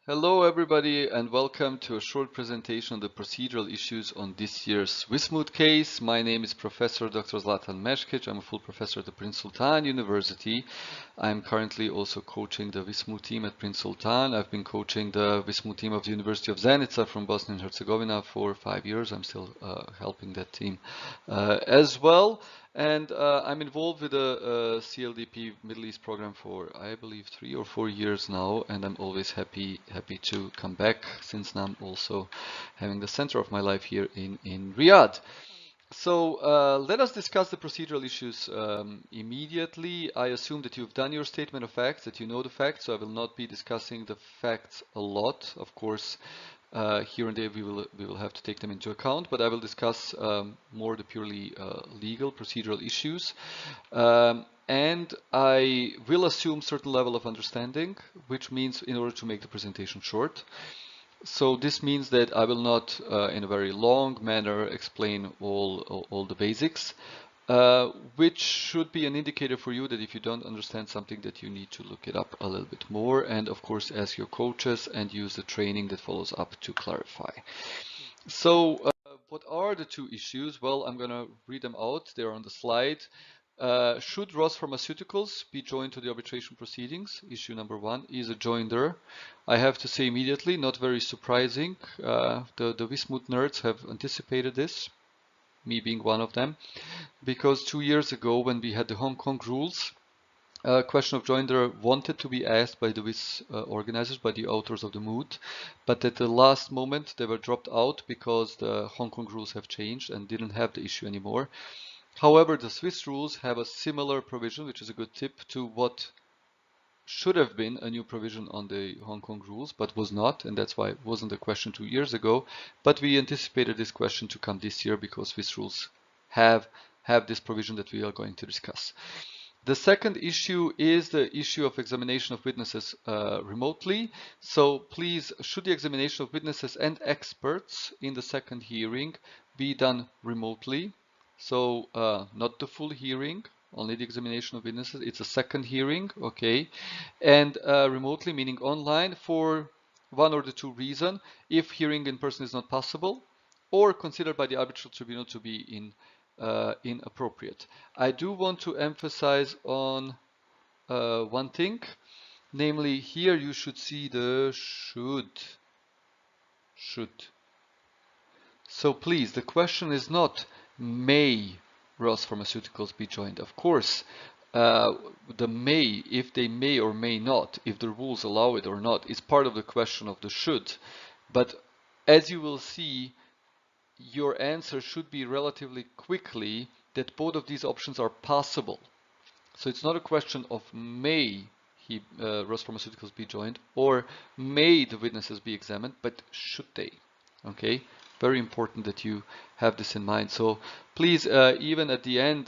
Hello everybody and welcome to a short presentation on the procedural issues on this year's Wismut case. My name is Professor Dr. Zlatan Meskic. I'm a full professor at the Prince Sultan University. I'm currently also coaching the Wismut team at Prince Sultan. I've been coaching the Wismut team of the University of Zenica from Bosnia and Herzegovina for 5 years. I'm still helping that team as well. And I'm involved with the CLDP Middle East program for, I believe, 3 or 4 years now, and I'm always happy to come back since now I'm also having the center of my life here in Riyadh. So let us discuss the procedural issues immediately. I assume that you've done your statement of facts, that you know the facts, so I will not be discussing the facts a lot. Of course, here and there we will have to take them into account, but I will discuss more the purely legal procedural issues. And I will assume certain level of understanding, which means in order to make the presentation short. So this means that I will not, in a very long manner, explain all the basics, which should be an indicator for you that if you don't understand something, that you need to look it up a little bit more, and of course ask your coaches and use the training that follows up to clarify. So what are the two issues? Well, I'm going to read them out. They're on the slide. Should Ross Pharmaceuticals be joined to the arbitration proceedings? Issue number 1 is a joinder. I have to say immediately, not very surprising. The Wismut nerds have anticipated this, me being one of them, because 2 years ago when we had the Hong Kong rules, a question of joinder wanted to be asked by the WIS organizers, by the authors of the moot, but at the last moment they were dropped out because the Hong Kong rules have changed and didn't have the issue anymore. However, the Swiss rules have a similar provision, which is a good tip to what should have been a new provision on the Hong Kong rules, but was not, and that's why it wasn't a question 2 years ago. But we anticipated this question to come this year because Swiss rules have this provision that we are going to discuss. The second issue is the issue of examination of witnesses remotely. So please, should the examination of witnesses and experts in the second hearing be done remotely? So not the full hearing, only the examination of witnesses. It's a second hearing, okay? And remotely meaning online for one or the two reasons. If hearing in person is not possible, or considered by the arbitral tribunal to be inappropriate. I do want to emphasize on one thing, namely here you should see the should. So please, the question is not may Ross Pharmaceuticals be joined. Of course, the may, if they may or may not, if the rules allow it or not, is part of the question of the should. But as you will see, your answer should be relatively quickly that both of these options are possible. So it's not a question of may Ross Pharmaceuticals be joined or may the witnesses be examined, but should they? Okay, very important that you have this in mind. So please, even at the end,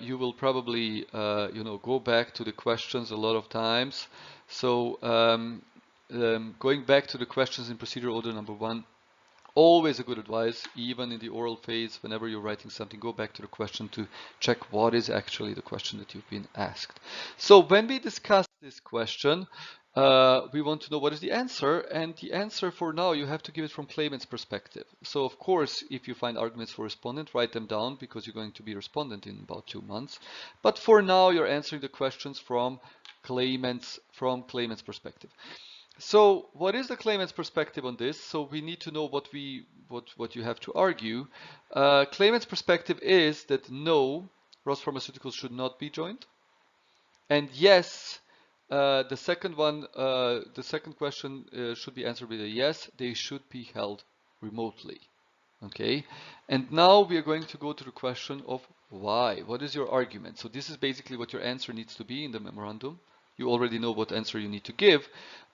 you will probably go back to the questions a lot of times. So going back to the questions in procedural order number 1. Always a good advice, even in the oral phase, whenever you're writing something, go back to the question to check what is actually the question that you've been asked. So when we discuss this question, we want to know what is the answer, and the answer for now, you have to give it from claimant's perspective. So of course, if you find arguments for respondent, write them down because you're going to be respondent in about 2 months. But for now, you're answering the questions from claimant's perspective. So what is the claimant's perspective on this? So we need to know what you have to argue. Claimant's perspective is that no, Ross Pharmaceuticals should not be joined. And yes, the second question should be answered with a yes, they should be held remotely. Okay, and now we are going to go to the question of why. What is your argument? So this is basically what your answer needs to be in the memorandum. You already know what answer you need to give,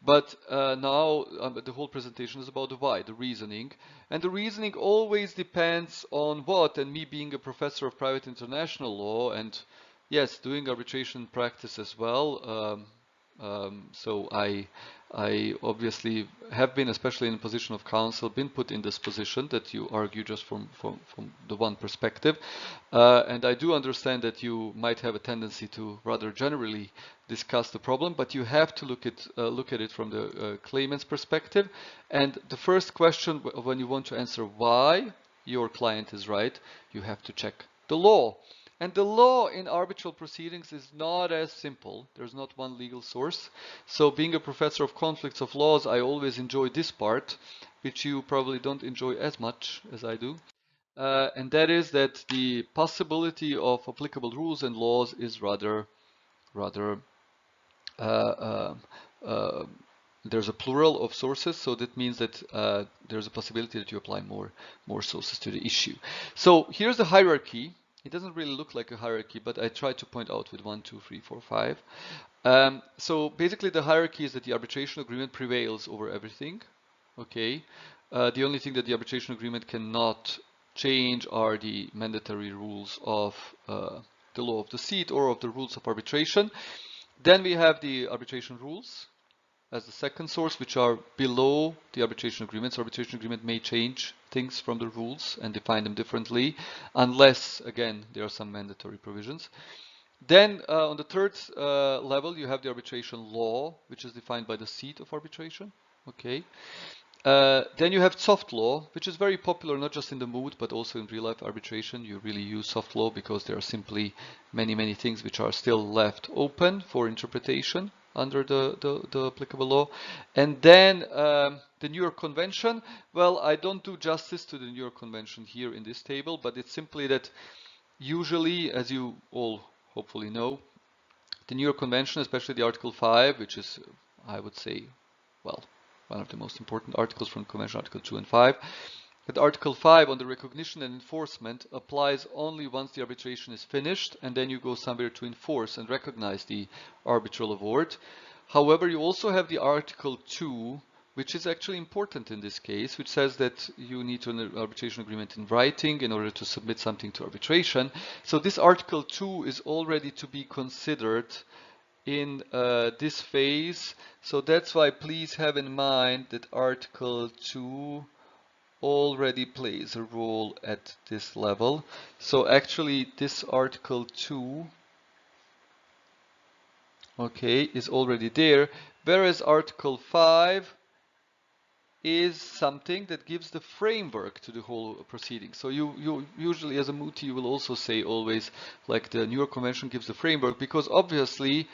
but now the whole presentation is about the why, the reasoning. And the reasoning always depends on what, and me being a professor of private international law and yes, doing arbitration practice as well. So I I obviously have been, especially in a position of counsel, been put in this position that you argue just from the one perspective. And I do understand that you might have a tendency to rather generally discuss the problem, but you have to look at it from the claimant's perspective. And the first question, when you want to answer why your client is right, you have to check the law. And the law in arbitral proceedings is not as simple. There's not one legal source. So being a professor of conflicts of laws, I always enjoy this part, which you probably don't enjoy as much as I do. And that is that the possibility of applicable rules and laws is rather uh, uh, uh, there's a plural of sources, so that means that there's a possibility that you apply more sources to the issue. So here's the hierarchy. It doesn't really look like a hierarchy, but I try to point out with 1, 2, 3, 4, 5. So basically the hierarchy is that the arbitration agreement prevails over everything. Okay. The only thing that the arbitration agreement cannot change are the mandatory rules of the law of the seat or of the rules of arbitration. Then we have the arbitration rules as the second source, which are below the arbitration agreement. So arbitration agreement may change things from the rules and define them differently, unless, again, there are some mandatory provisions. Then on the third level, you have the arbitration law, which is defined by the seat of arbitration. Okay. Then you have soft law, which is very popular not just in the mood, but also in real life arbitration. You really use soft law because there are simply many things which are still left open for interpretation under the applicable law. And then the New York Convention. Well, I don't do justice to the New York Convention here in this table, but it's simply that usually, as you all hopefully know, the New York Convention, especially the Article 5, which is, I would say, well, one of the most important articles from the Convention, Article 2 and 5. That Article 5 on the recognition and enforcement applies only once the arbitration is finished, and then you go somewhere to enforce and recognize the arbitral award. However, you also have the Article 2, which is actually important in this case, which says that you need an arbitration agreement in writing in order to submit something to arbitration. So this Article 2 is already to be considered in this phase. So that's why please have in mind that Article 2 already plays a role at this level. So actually this Article 2, okay, is already there, whereas Article 5 is something that gives the framework to the whole proceeding. So you usually, as a mootee, you will also say always, like, the New York Convention gives the framework, because obviously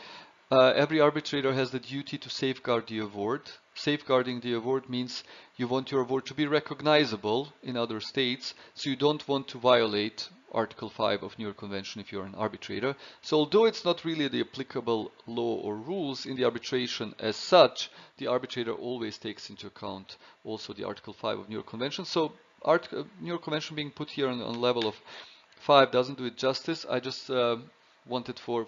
every arbitrator has the duty to safeguard the award. Safeguarding the award means you want your award to be recognizable in other states, so you don't want to violate Article 5 of New York Convention if you're an arbitrator. So although it's not really the applicable law or rules in the arbitration as such, the arbitrator always takes into account also the Article 5 of New York Convention. So New York Convention being put here on level of 5 doesn't do it justice. I just wanted for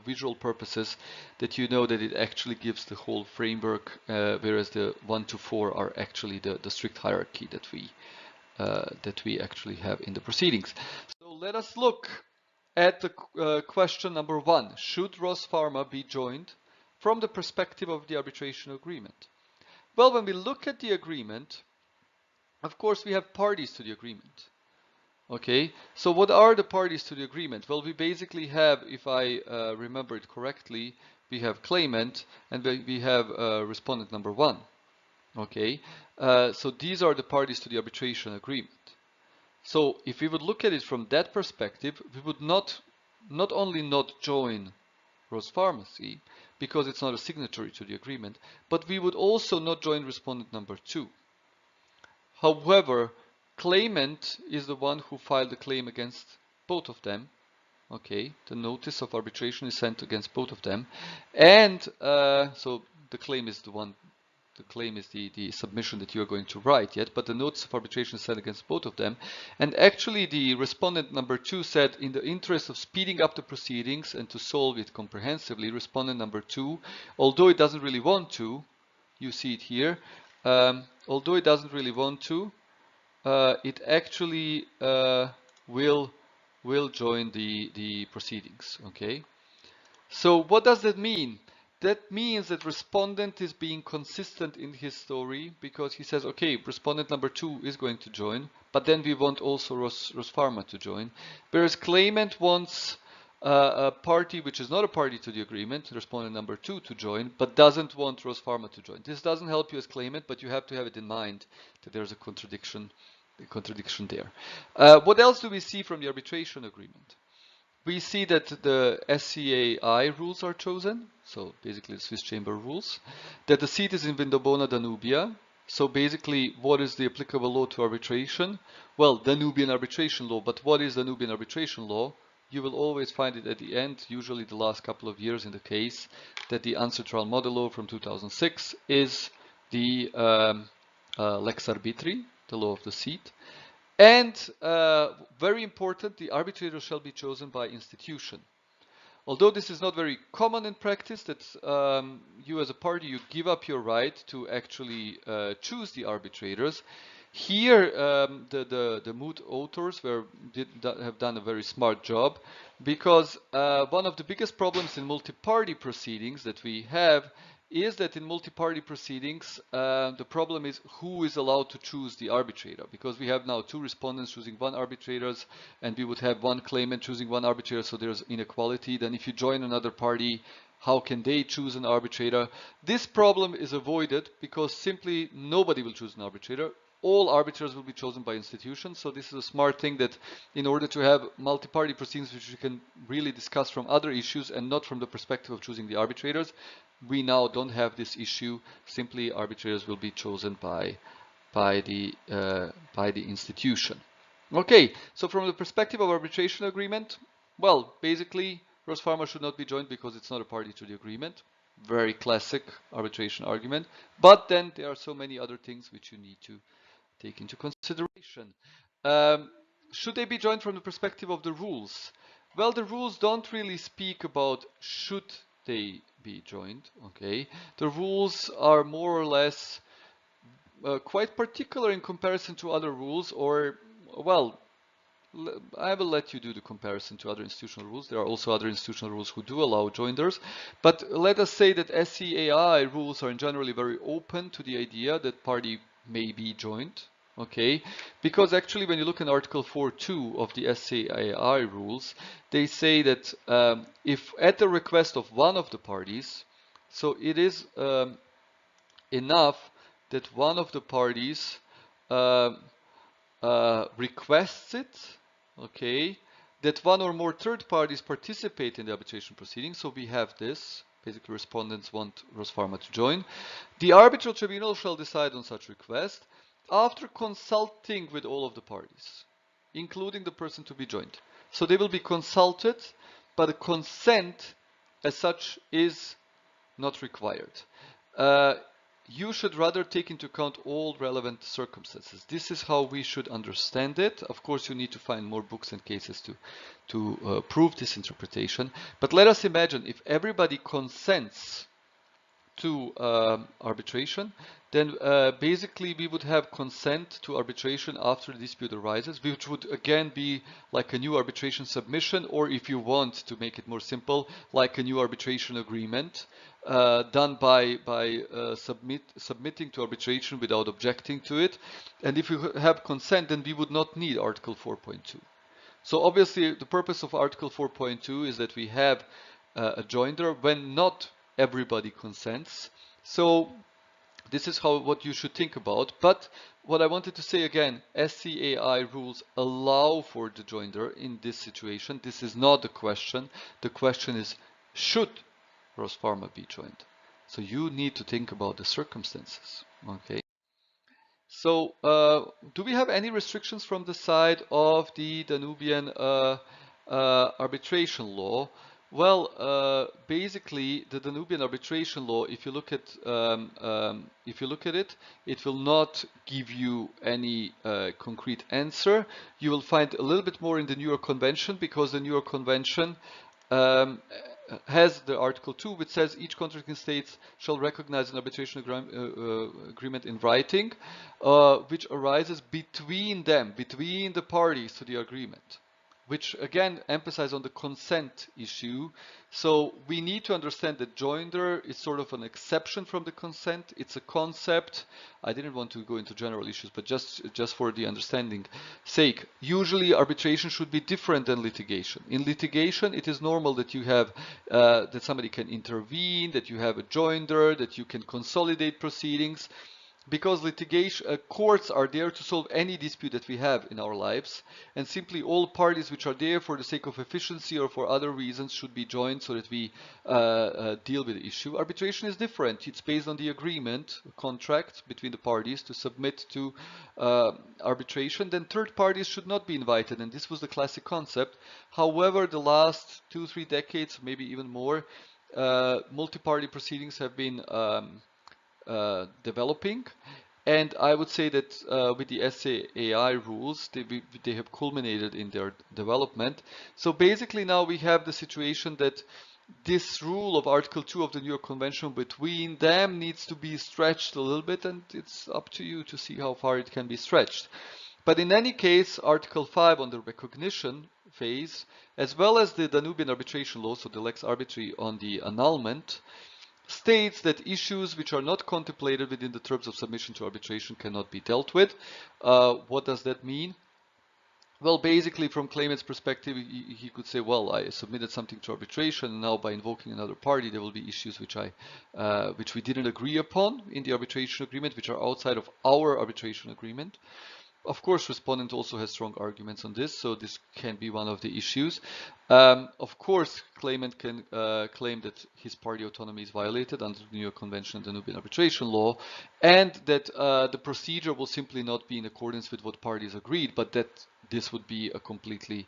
visual purposes that you know that it actually gives the whole framework, whereas the 1 to 4 are actually the strict hierarchy that we actually have in the proceedings. So let us look at the question number 1. Should Ross Pharma be joined from the perspective of the arbitration agreement? Well, when we look at the agreement, of course we have parties to the agreement. Okay, so what are the parties to the agreement? Well, we basically have, if I remember it correctly, we have claimant and we have respondent number 1. Okay, so these are the parties to the arbitration agreement. So if we would look at it from that perspective, we would not only not join Ross Pharmacy because it's not a signatory to the agreement, but we would also not join respondent number 2. However, claimant is the one who filed the claim against both of them. Okay, the notice of arbitration is sent against both of them, and so the claim is the submission that you are going to write yet, but the notice of arbitration is sent against both of them. And actually the respondent number 2 said, in the interest of speeding up the proceedings and to solve it comprehensively, respondent number 2, although it doesn't really want to, you see it here, although it doesn't really want to, it actually will join the proceedings. Okay. So what does that mean? that means that respondent is being consistent in his story, because he says, okay, respondent number 2 is going to join, but then we want also Pharma to join. Whereas claimant wants a party which is not a party to the agreement, respondent number 2, to join, but doesn't want Pharma to join. This doesn't help you as claimant, but you have to have it in mind that there's a contradiction there. What else do we see from the arbitration agreement? We see that the SCAI rules are chosen, so basically the Swiss Chamber rules, that the seat is in Vindobona, Danubia. So basically, what is the applicable law to arbitration? Well, Danubian arbitration law, but what is Danubian arbitration law? You will always find it at the end, usually the last couple of years in the case, that the ancestral model law from 2006 is the Lex Arbitri, the law of the seat. And very important, the arbitrator shall be chosen by institution. Although this is not very common in practice, that you as a party, you give up your right to actually choose the arbitrators. Here, the moot authors have done a very smart job, because one of the biggest problems in multi-party proceedings that we have is that in multi-party proceedings, the problem is who is allowed to choose the arbitrator, because we have now 2 respondents choosing 1 arbitrator, and we would have 1 claimant choosing 1 arbitrator, so there's inequality. Then if you join another party, how can they choose an arbitrator? This problem is avoided because simply nobody will choose an arbitrator. All arbitrators will be chosen by institutions. So this is a smart thing, that in order to have multi-party proceedings which we can really discuss from other issues and not from the perspective of choosing the arbitrators, we now don't have this issue. Simply arbitrators will be chosen by the institution. Okay, so from the perspective of arbitration agreement, well, basically Pharma should not be joined because it's not a party to the agreement. Very classic arbitration argument. But then there are so many other things which you need to take into consideration. Should they be joined from the perspective of the rules? Well, the rules don't really speak about should they be joined, okay? The rules are more or less quite particular in comparison to other rules, or, well, I will let you do the comparison to other institutional rules. There are also other institutional rules who do allow joinders, but let us say that SCAI rules are generally very open to the idea that party may be joined, okay? Because actually when you look in Article 4.2 of the SCAI rules, they say that if at the request of one of the parties, so it is enough that one of the parties requests it, okay, that one or more third parties participate in the arbitration proceedings. So we have this. Basically, respondents want Pharma to join. The arbitral tribunal shall decide on such request after consulting with all of the parties, including the person to be joined. So they will be consulted, but the consent as such is not required. You should rather take into account all relevant circumstances. This is how we should understand it. Of course, you need to find more books and cases to prove this interpretation. But let us imagine if everybody consents to arbitration, then basically we would have consent to arbitration after the dispute arises, which would again be like a new arbitration submission, or if you want to make it more simple, like a new arbitration agreement done by submitting to arbitration without objecting to it. And if you have consent, then we would not need Article 4.2. So obviously the purpose of Article 4.2 is that we have a joinder when not everybody consents. So this is what you should think about. But what I wanted to say again, SCAI rules allow for the joinder in this situation. This is not the question. The question is, should Pharma be joined? So you need to think about the circumstances. Okay. So do we have any restrictions from the side of the Danubian arbitration law? Well, basically, the Danubian arbitration law, if you look at it, it will not give you any concrete answer. You will find a little bit more in the New York Convention, because the New York Convention has the Article 2, which says each contracting state shall recognize an arbitration agreement in writing, which arises between them, between the parties to the agreement. which again emphasize on the consent issue. So we need to understand that joinder is sort of an exception from the consent. It's a concept. I didn't want to go into general issues, but just for the understanding sake, usually arbitration should be different than litigation. In litigation, it is normal that you have that somebody can intervene, that you have a joinder, that you can consolidate proceedings. Because litigation courts are there to solve any dispute that we have in our lives, and simply all parties which are there for the sake of efficiency or for other reasons should be joined so that we deal with the issue. Arbitration is different. It's based on the agreement, a contract between the parties to submit to arbitration. Then third parties should not be invited, and this was the classic concept. However, the last 2-3 decades, maybe even more, multi-party proceedings have been developing, and I would say that with the SAAI rules, they have culminated in their development. So basically now we have the situation that this rule of Article 2 of the New York Convention between them needs to be stretched a little bit, and it's up to you to see how far it can be stretched. But in any case, Article 5 on the recognition phase, as well as the Danubian arbitration law, so the Lex Arbitri on the annulment, states that issues which are not contemplated within the terms of submission to arbitration cannot be dealt with. What does that mean? Well, basically, from claimant's perspective, he could say, well, I submitted something to arbitration, and now by invoking another party, there will be issues which we didn't agree upon in the arbitration agreement, which are outside of our arbitration agreement. Of course, respondent also has strong arguments on this, so this can be one of the issues. Of course, claimant can claim that his party autonomy is violated under the New York Convention and the Danubian arbitration law, and that the procedure will simply not be in accordance with what parties agreed, but that this would be a completely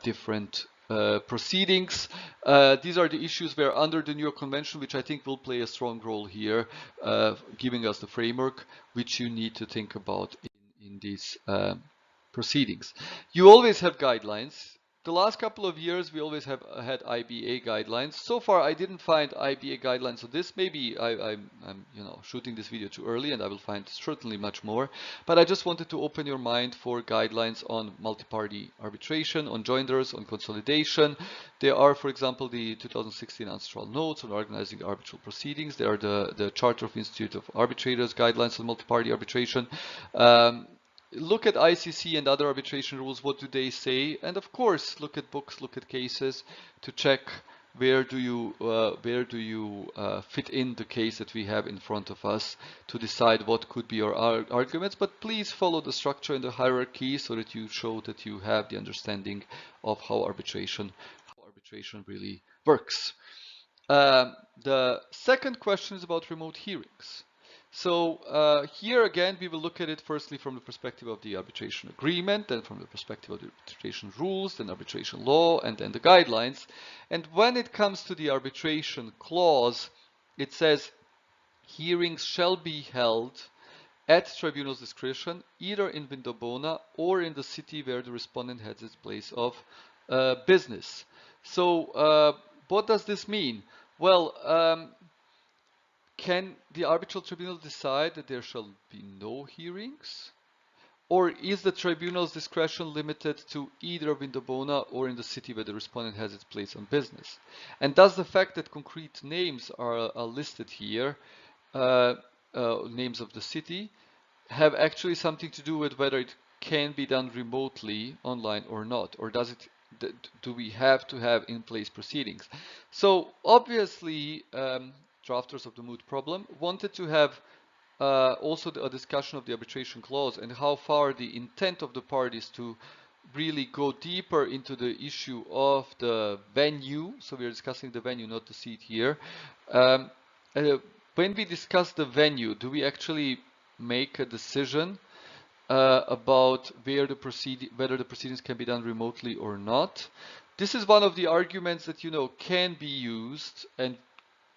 different proceedings. These are the issues where under the New York Convention, which I think will play a strong role here, giving us the framework which you need to think about in these proceedings. You always have guidelines. The last couple of years, we always have had IBA guidelines. So far, I didn't find IBA guidelines on this. Maybe I'm shooting this video too early, and I will find certainly much more. But I just wanted to open your mind for guidelines on multi-party arbitration, on joinders, on consolidation. There are, for example, the 2016 Ancestral Notes on organizing arbitral proceedings. There are the Charter of Institute of Arbitrators guidelines on multi-party arbitration. Look at ICC and other arbitration rules. What do they say? And of course, look at books, look at cases to check where do you fit in the case that we have in front of us to decide what could be your arguments. But please follow the structure and the hierarchy so that you show that you have the understanding of how arbitration really works. The second question is about remote hearings. So here again, we will look at it firstly from the perspective of the arbitration agreement, then from the perspective of the arbitration rules, then arbitration law, and then the guidelines. And when it comes to the arbitration clause, it says hearings shall be held at tribunal's discretion, either in Vindobona or in the city where the respondent has its place of business. So what does this mean? Well, can the arbitral tribunal decide that there shall be no hearings? Or is the tribunal's discretion limited to either Vindobona or in the city where the respondent has its place on business? And does the fact that concrete names are listed here, names of the city, have actually something to do with whether it can be done remotely, online or not? Or do we have to have in-place proceedings? So obviously, drafters of the moot problem wanted to have also a discussion of the arbitration clause and how far the intent of the parties to really go deeper into the issue of the venue. So we're discussing the venue, not the seat here. When we discuss the venue, do we actually make a decision about whether the proceedings can be done remotely or not? This is one of the arguments that can be used and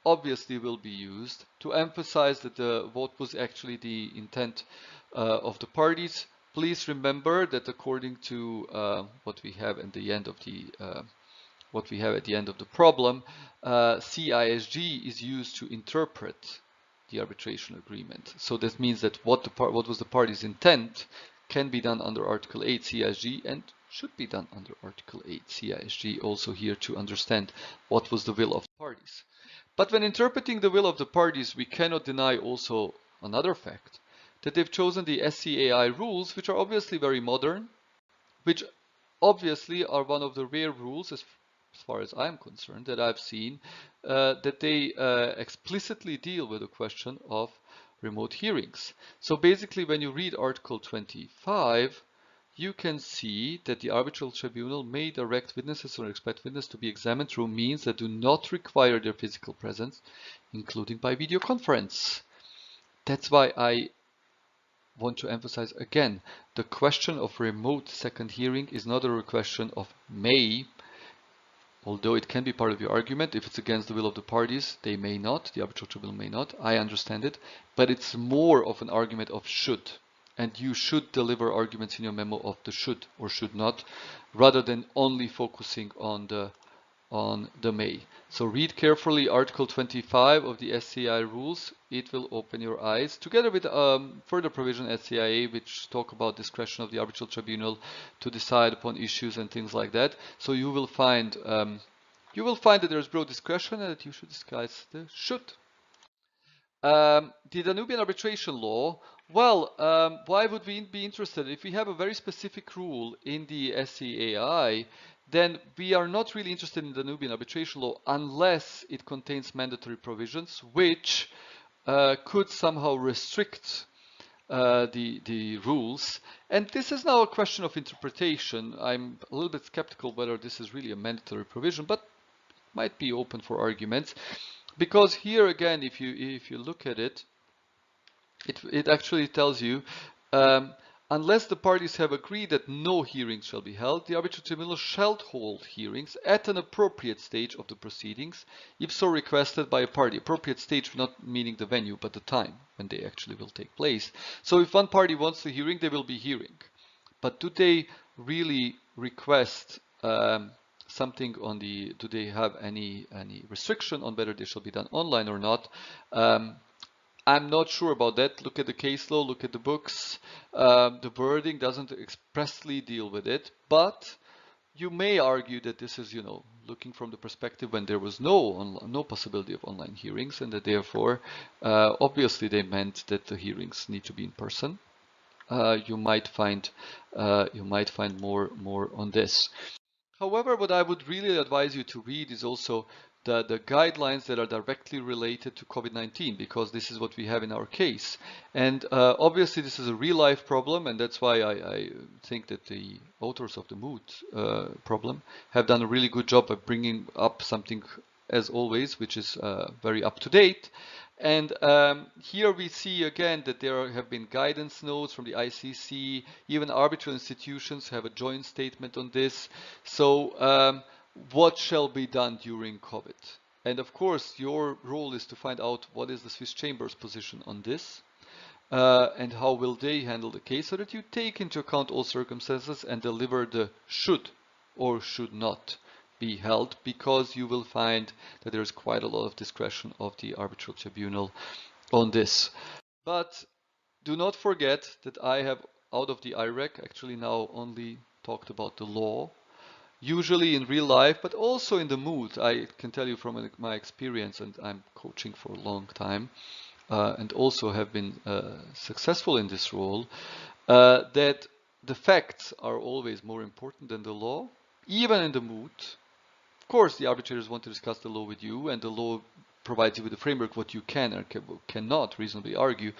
obviously will be used to emphasize that what was actually the intent of the parties. Please remember that according to what we have at the end of the problem, CISG is used to interpret the arbitration agreement. So that means that what was the party's intent can be done under Article 8 CISG, and should be done under Article 8 CISG, also here to understand what was the will of the parties. But when interpreting the will of the parties, we cannot deny also another fact, that they've chosen the SCAI rules, which are obviously very modern, which obviously are one of the rare rules, as far as I'm concerned, that I've seen, that they explicitly deal with the question of remote hearings. So basically, when you read Article 25, you can see that the arbitral tribunal may direct witnesses or expect witnesses to be examined through means that do not require their physical presence, including by video conference. That's why I want to emphasize again, the question of remote second hearing is not a question of may, although it can be part of your argument. If it's against the will of the parties, they may not, the arbitral tribunal may not, I understand it, but it's more of an argument of should. And you should deliver arguments in your memo of the should or should not, rather than only focusing on the may. So read carefully Article 25 of the SCI rules. It will open your eyes, together with further provision SCIA, which talk about discretion of the arbitral tribunal to decide upon issues and things like that. So you will find that there is broad discretion and that you should disguise the should. The Danubian arbitration law, well, why would we be interested? If we have a very specific rule in the SCAI, then we are not really interested in the Danubian arbitration law unless it contains mandatory provisions which could somehow restrict the rules. And this is now a question of interpretation. I'm a little bit skeptical whether this is really a mandatory provision, but might be open for arguments. Because here again, if you look at it, it actually tells you, unless the parties have agreed that no hearings shall be held, the arbitral tribunal shall hold hearings at an appropriate stage of the proceedings, if so requested by a party. Appropriate stage not meaning the venue, but the time when they actually will take place. So if one party wants the hearing, they will be hearing. But do they really request something on the, do they have any restriction on whether they shall be done online or not? I'm not sure about that. Look at the case law, look at the books. The wording doesn't expressly deal with it, but you may argue that this is, looking from the perspective when there was no possibility of online hearings, and that therefore, obviously they meant that the hearings need to be in person. You might find more on this. However, what I would really advise you to read is also the guidelines that are directly related to COVID-19, because this is what we have in our case. And obviously this is a real life problem, and that's why I think that the authors of the mood problem have done a really good job of bringing up something, as always, which is very up to date. And here we see again that there have been guidance notes from the ICC. Even arbitral institutions have a joint statement on this. So what shall be done during COVID? And of course, your role is to find out what is the Swiss Chamber's position on this, and how will they handle the case, so that you take into account all circumstances and deliver the should or should not be held, because you will find that there is quite a lot of discretion of the arbitral tribunal on this. But do not forget that I have, out of the IREC, actually now only talked about the law. Usually in real life, but also in the mood, I can tell you from my experience, and I'm coaching for a long time, and also have been successful in this role, that the facts are always more important than the law, even in the mood. Of course, the arbitrators want to discuss the law with you, and the law provides you with a framework what you can or cannot reasonably argue.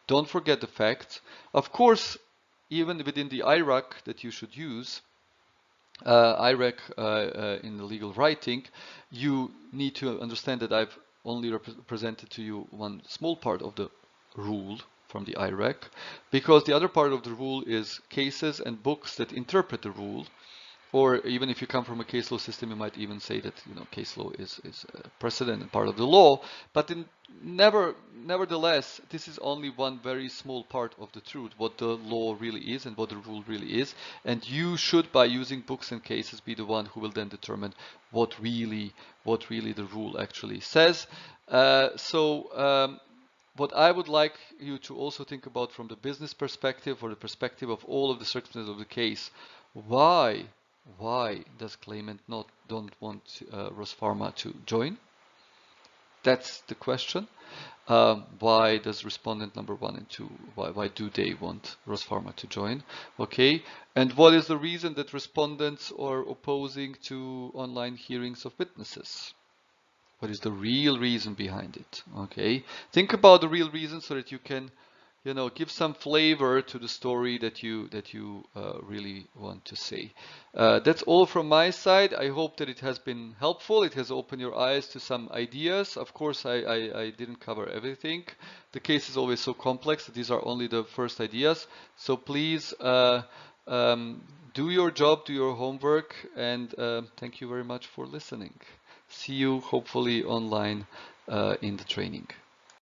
Don't forget the facts. Of course, even within the IRAC that you should use, IRAC in the legal writing, you need to understand that I've only presented to you one small part of the rule from the IRAC, because the other part of the rule is cases and books that interpret the rule. Or even if you come from a case law system, you might even say that case law is precedent and part of the law. But nevertheless, this is only one very small part of the truth, what the law really is and what the rule really is. And you should, by using books and cases, be the one who will then determine what really the rule actually says. What I would like you to also think about from the business perspective, or the perspective of all of the circumstances of the case, Why? Why does claimant don't want Rospharma to join? That's the question. Why does respondent number 1 and 2, why do they want Rospharma to join? Okay, and what is the reason that respondents are opposing to online hearings of witnesses? What is the real reason behind it? Okay, think about the real reason so that you can, give some flavor to the story that you really want to say. That's all from my side. I hope that it has been helpful. It has opened your eyes to some ideas. Of course, I didn't cover everything. The case is always so complex that these are only the first ideas. So please um, do your job, do your homework, and thank you very much for listening. See you hopefully online in the training.